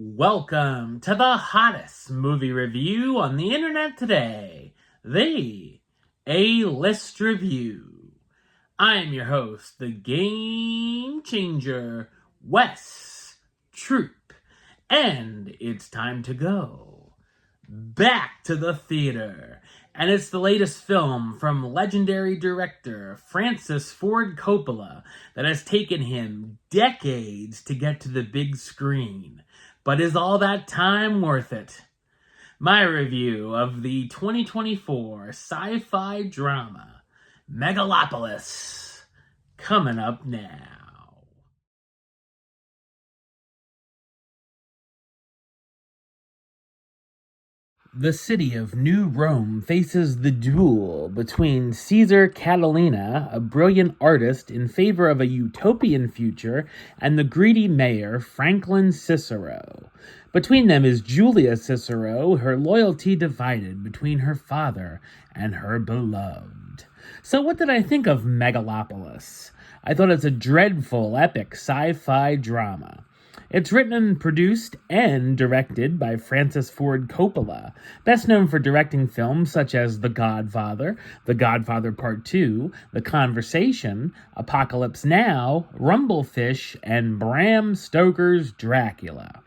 Welcome to the hottest movie review on the internet today, the A-List Review. I am your host, the Game Changer, Wes Troop, and it's time to go back to the theater. And it's the latest film from legendary director Francis Ford Coppola that has taken him decades to get to the big screen. But is all that time worth it? My review of the 2024 sci-fi drama Megalopolis, coming up now. The city of New Rome faces the duel between Caesar Catalina, a brilliant artist in favor of a utopian future, and the greedy mayor Franklin Cicero. Between them is Julia Cicero, her loyalty divided between her father and her beloved. So what did I think of Megalopolis? I thought it's a dreadful, epic sci-fi drama. It's written and produced and directed by Francis Ford Coppola, best known for directing films such as The Godfather Part 2, The Conversation, Apocalypse Now, Rumblefish, and Bram Stoker's Dracula.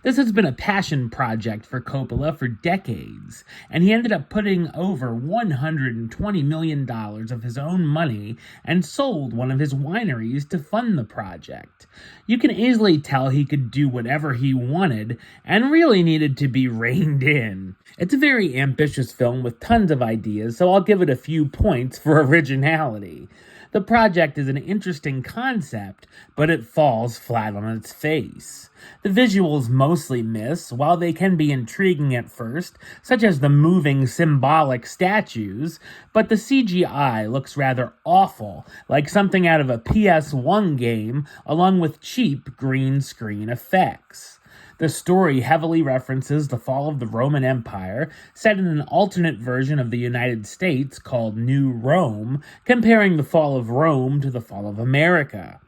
This has been a passion project for Coppola for decades, and he ended up putting over $120 million of his own money and sold one of his wineries to fund the project. You can easily tell he could do whatever he wanted and really needed to be reined in. It's a very ambitious film with tons of ideas, so I'll give it a few points for originality. The project is an interesting concept, but it falls flat on its face. The visuals mostly miss, while they can be intriguing at first, such as the moving symbolic statues, but the CGI looks rather awful, like something out of a PS1 game, along with cheap green screen effects. The story heavily references the fall of the Roman Empire, set in an alternate version of the United States called New Rome, comparing the fall of Rome to the fall of America.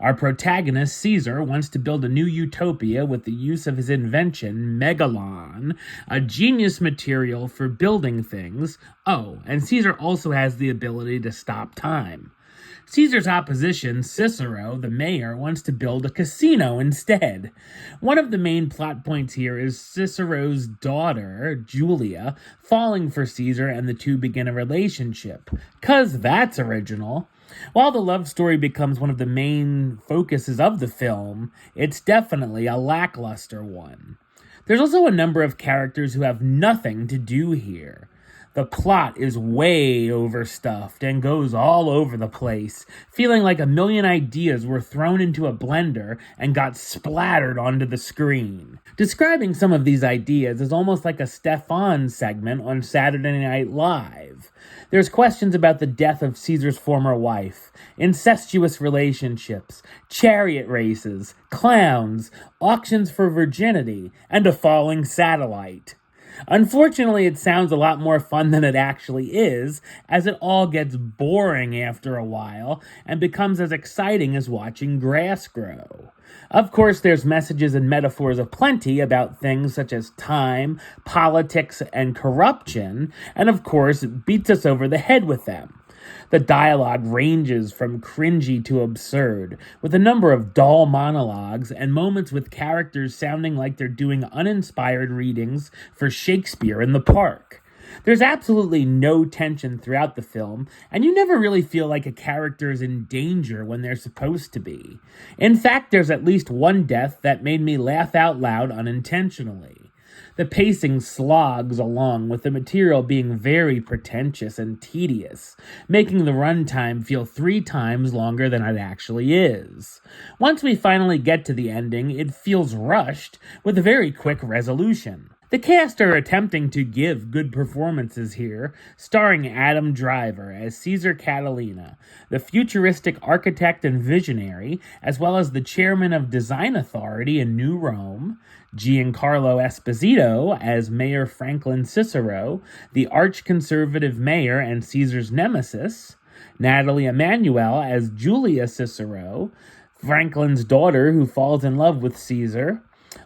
Our protagonist, Caesar, wants to build a new utopia with the use of his invention, Megalon, a genius material for building things. Oh, and Caesar also has the ability to stop time. Caesar's opposition, Cicero, the mayor, wants to build a casino instead. One of the main plot points here is Cicero's daughter, Julia, falling for Caesar and the two begin a relationship. 'Cause that's original. While the love story becomes one of the main focuses of the film, it's definitely a lackluster one. There's also a number of characters who have nothing to do here. The plot is way overstuffed and goes all over the place, feeling like a million ideas were thrown into a blender and got splattered onto the screen. Describing some of these ideas is almost like a Stefan segment on Saturday Night Live. There's questions about the death of Caesar's former wife, incestuous relationships, chariot races, clowns, auctions for virginity, and a falling satellite. Unfortunately, it sounds a lot more fun than it actually is, as it all gets boring after a while and becomes as exciting as watching grass grow. Of course, there's messages and metaphors aplenty about things such as time, politics, and corruption, and of course, it beats us over the head with them. The dialogue ranges from cringy to absurd, with a number of dull monologues and moments with characters sounding like they're doing uninspired readings for Shakespeare in the park. There's absolutely no tension throughout the film, and you never really feel like a character is in danger when they're supposed to be. In fact, there's at least one death that made me laugh out loud unintentionally. The pacing slogs along, with the material being very pretentious and tedious, making the runtime feel 3 times longer than it actually is. Once we finally get to the ending, it feels rushed, with a very quick resolution. The cast are attempting to give good performances here, starring Adam Driver as Caesar Catalina, the futuristic architect and visionary, as well as the chairman of Design Authority in New Rome, Giancarlo Esposito as Mayor Franklin Cicero, the arch-conservative mayor and Caesar's nemesis, Natalie Emanuel as Julia Cicero, Franklin's daughter who falls in love with Caesar,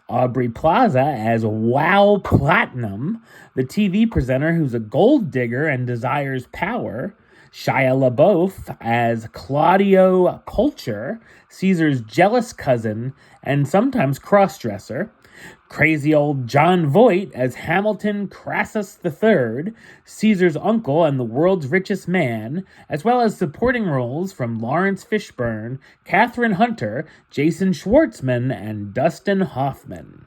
Aubrey Plaza as Wow Platinum, the TV presenter who's a gold digger and desires power. Shia LaBeouf as Claudio Culture, Caesar's jealous cousin and sometimes crossdresser. Crazy old John Voight as Hamilton Crassus III, Caesar's uncle and the world's richest man, as well as supporting roles from Lawrence Fishburne, Catherine Hunter, Jason Schwartzman, and Dustin Hoffman.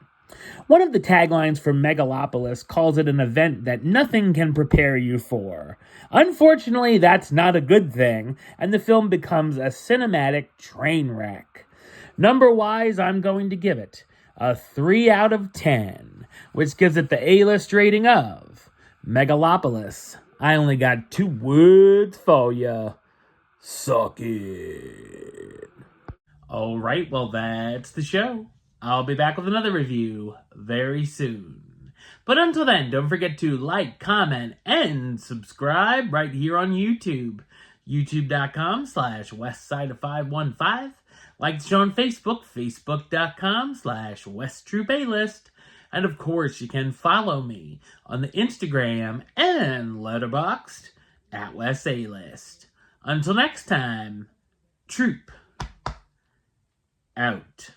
One of the taglines for Megalopolis calls it an event that nothing can prepare you for. Unfortunately, that's not a good thing, and the film becomes a cinematic train wreck. Number-wise, I'm going to give it a 3 out of 10, which gives it the A-list rating of Megalopolis. I only got 2 words for ya. Suck it. Alright, well that's the show. I'll be back with another review very soon. But until then, don't forget to like, comment, and subscribe right here on YouTube. YouTube.com/WestsideOf515. Like the show on Facebook, Facebook.com/WestTroupeAlist. And of course, you can follow me on the Instagram and Letterboxd at WesAlist. Until next time, Troop out.